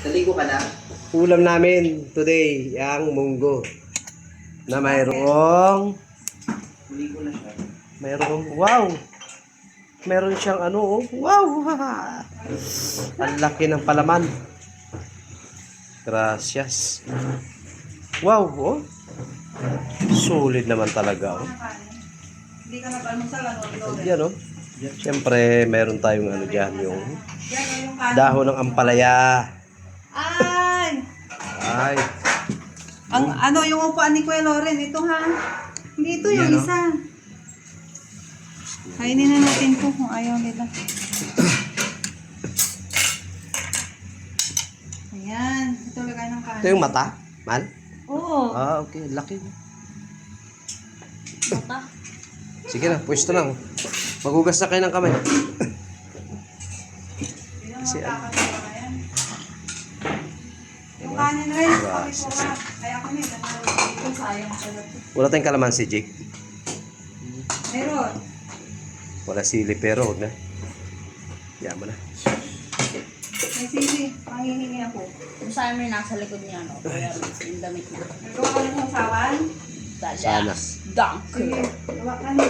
Naligo ka na? Ulam namin today, ang munggo. Na mayroong, Naligo na siya. wow! Meron siyang ano, oh. Wow! Ang laki ng palaman. Gracias. Wow, oh. Solid naman talaga, oh. Hindi ka nag-almusal, ano? Yan, oh. Siyempre, meron tayong ano dyan, yung Yung kanin. dahon ng ampalaya. Ay! Ay, Ang ano, yung upuan ni Kuya Loren, ito ha. Hindi ito yung Yan, oh. isa. Kainin na natin to kung ayaw nila. Ayan, ito lagay ng kanin. ito yung mata, Mal? Oo. Ah, okay. Laki. Mata. Sige na, pwesto na. Maghugas na kayo ng kamay. Kasi, Yung kanin rin, pakikuha. Kaya kami, ito sayang pala. wala tayong kalamansi, Jake. Meron. Wala sili, pero huwag na. Yaman na. May sisi, panghihingi ako. Kung sa amin nasa likod niya, no? Kaya yung damit niya. Nagawa ka ng sasawan? Sana. Dunk. Sige, gawa ka na.